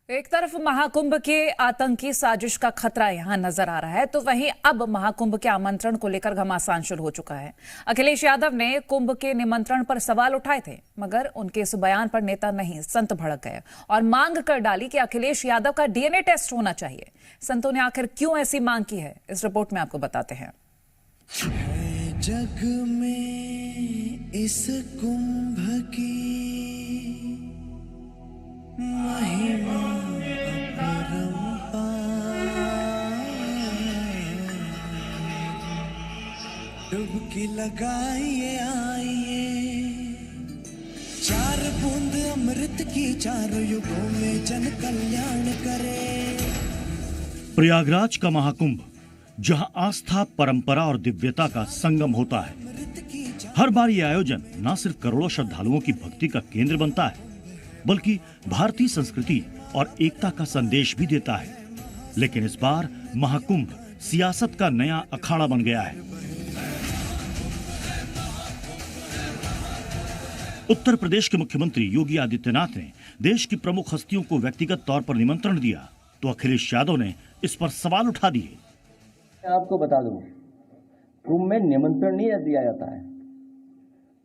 एक तरफ महाकुंभ के आतंकी साजिश का खतरा यहां नजर आ रहा है, तो वहीं अब महाकुंभ के आमंत्रण को लेकर घमासान शुरू हो चुका है। अखिलेश यादव ने कुंभ के निमंत्रण पर सवाल उठाए थे, मगर उनके इस बयान पर नेता नहीं संत भड़क गए और मांग कर डाली कि अखिलेश यादव का डीएनए टेस्ट होना चाहिए। संतों ने आखिर क्यों ऐसी मांग की है, इस रिपोर्ट में आपको बताते हैं। जग में इस कुंभ की महिमा डुबकी लगाइए आइए, चार बूंद अमृत की चारों युगों में जन कल्याण करे। प्रयागराज का महाकुंभ, जहां आस्था, परंपरा और दिव्यता का संगम होता है। हर बार ये आयोजन न सिर्फ करोड़ों श्रद्धालुओं की भक्ति का केंद्र बनता है, बल्कि भारतीय संस्कृति और एकता का संदेश भी देता है। लेकिन इस बार महाकुंभ सियासत का नया अखाड़ा बन गया है। उत्तर प्रदेश के मुख्यमंत्री योगी आदित्यनाथ ने देश की प्रमुख हस्तियों को व्यक्तिगत तौर पर निमंत्रण दिया, तो अखिलेश यादव ने इस पर सवाल उठा दिए। आपको बता दूं, कुंभ में निमंत्रण नहीं दिया जाता है।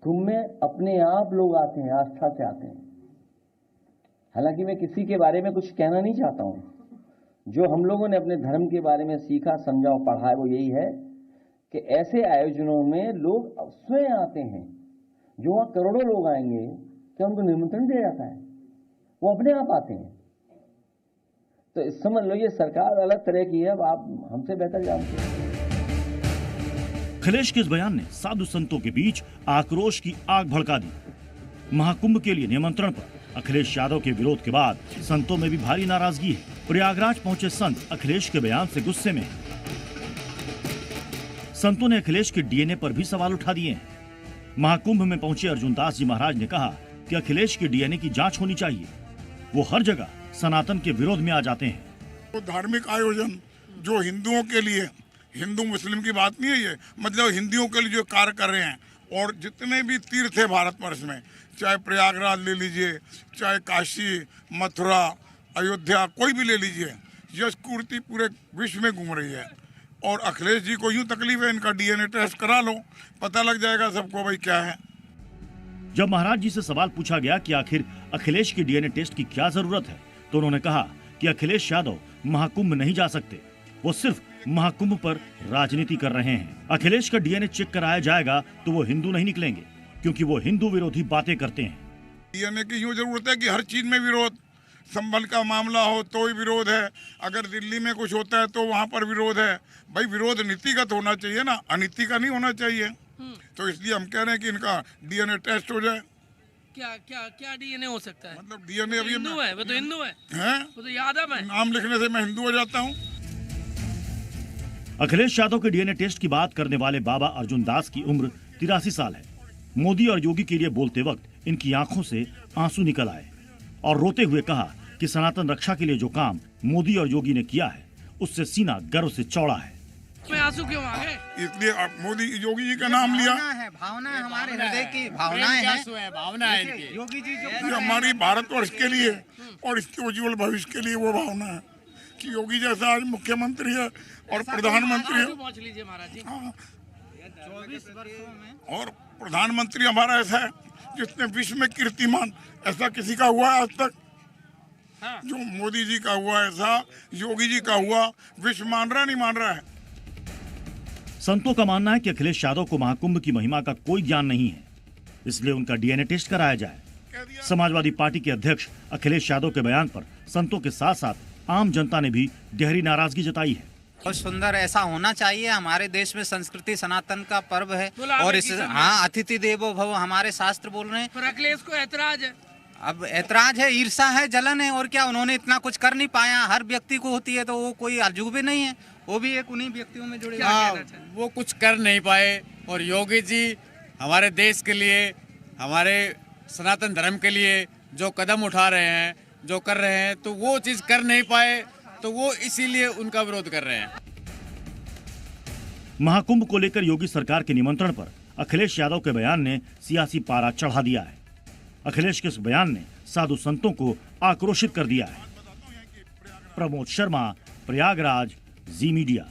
कुंभ में अपने आप लोग आते हैं, आस्था से आते हैं। हालांकि मैं किसी के बारे में कुछ कहना नहीं चाहता हूं। जो हम लोगों ने अपने धर्म के बारे में सीखा, समझा और पढ़ा है, वो यही है कि ऐसे आयोजनों में लोग स्वयं आते हैं। जो वहां करोड़ों लोग आएंगे, क्या उनको निमंत्रण दिया जाता है? वो अपने आप आते हैं। तो इस समझ लो, ये सरकार अलग तरह की है, अब आप हमसे बेहतर जानते हैं। अखिलेश के इस बयान ने साधु संतों के बीच आक्रोश की आग भड़का दी। महाकुंभ के लिए निमंत्रण पर अखिलेश यादव के विरोध के बाद संतों में भी भारी नाराजगी है। प्रयागराज पहुंचे संत अखिलेश के बयान से गुस्से में। संतों ने अखिलेश के डीएनए पर भी सवाल उठा दिए हैं। महाकुंभ में पहुंचे अर्जुन दास जी महाराज ने कहा कि अखिलेश के डीएनए की जांच होनी चाहिए। वो हर जगह सनातन के विरोध में आ जाते हैं। तो धार्मिक आयोजन जो हिंदुओं के लिए, हिंदू मुस्लिम की बात नहीं है ये, मतलब हिंदुओं के लिए जो कार्य कर रहे हैं, और जितने भी तीर्थ है भारतवर्ष में, चाहे प्रयागराज ले लीजिए, चाहे काशी, मथुरा, अयोध्या, कोई भी ले लीजिए, यश कीर्ति पूरे विश्व में घूम रही है। और अखिलेश जी को यूं तकलीफ है, इनका डीएनए टेस्ट करा लो, पता लग जाएगा सबको भाई क्या है। जब महाराज जी से सवाल पूछा गया कि आखिर अखिलेश के डीएनए टेस्ट की क्या जरूरत है, तो उन्होंने कहा कि अखिलेश यादव महाकुंभ नहीं जा सकते, वो सिर्फ महाकुंभ पर राजनीति कर रहे हैं। अखिलेश का डीएनए चेक कराया जाएगा तो वो हिंदू नहीं निकलेंगे, क्योंकि वो हिंदू विरोधी बातें करते हैं। डीएनए की यूं जरूरत है कि हर चीज में विरोध, संभल का मामला हो तो ही विरोध है, अगर दिल्ली में कुछ होता है तो वहाँ पर विरोध है। भाई विरोध नीतिगत होना चाहिए ना, अनीति का नहीं होना चाहिए। तो इसलिए हम कह रहे हैं कि इनका डीएनए टेस्ट हो जाए। क्या क्या क्या डीएनए हो सकता है? मतलब डीएनए अभी हिंदू है, वो तो हिंदू है, वो तो यादव है। नाम लिखने से मैं हिंदू हो जाता हूँ। अखिलेश यादव के डीएनए टेस्ट की बात करने वाले बाबा अर्जुन दास की उम्र 83 साल है। मोदी और योगी के लिए बोलते वक्त इनकी आंखों से आंसू निकल आए और रोते हुए कहा कि सनातन रक्षा के लिए जो काम मोदी और योगी ने किया है, उससे सीना गर्व से चौड़ा है। में आंसू क्यों आ गए? इसलिए मोदी योगी जी का नाम लिया। भावना है, हमारे हृदय की भावनाएं हैं। भावना है इनकी। योगी जी जो हमारी भारतवर्ष के लिए और इसके उज्जवल भविष्य के लिए वो भावना है कि योगी जैसा आज मुख्यमंत्री है और प्रधानमंत्री है। पहुंच लीजिए महाराज जी। 24 वर्षों में और प्रधानमंत्री हमारा ऐसा है जिसने विश्व में कीर्तिमान, ऐसा किसी का हुआ है आज तक? जो मोदी जी का हुआ ऐसा योगी जी का हुआ, विश्व मान रहा नहीं मान रहा है। संतों का मानना है कि अखिलेश यादव को महाकुंभ की महिमा का कोई ज्ञान नहीं है, इसलिए उनका डीएनए टेस्ट कराया जाए। समाजवादी पार्टी के अध्यक्ष अखिलेश यादव के बयान पर संतों के साथ साथ आम जनता ने भी गहरी नाराजगी जताई है। बहुत सुंदर, ऐसा होना चाहिए। हमारे देश में संस्कृति सनातन का पर्व है और इस अतिथि देवो भव हमारे शास्त्र बोल रहे हैं। पर अखिलेश को ऐतराज है। अब ऐतराज है, ईर्षा है, जलन है, और क्या उन्होंने इतना कुछ कर नहीं पाया? हर व्यक्ति को होती है, तो वो कोई अजूबे नहीं है, वो भी एक उन्हीं व्यक्तियों में जुड़े। वो कुछ कर नहीं पाए, और योगी जी हमारे देश के लिए, हमारे सनातन धर्म के लिए जो कदम उठा रहे हैं, जो कर रहे हैं, तो वो चीज कर नहीं पाए, तो वो इसीलिए उनका विरोध कर रहे हैं। महाकुंभ को लेकर योगी सरकार के निमंत्रण पर अखिलेश यादव के बयान ने सियासी पारा चढ़ा दिया है। अखिलेश के इस बयान ने साधु संतों को आक्रोशित कर दिया है। प्रमोद शर्मा, प्रयागराज, जी मीडिया।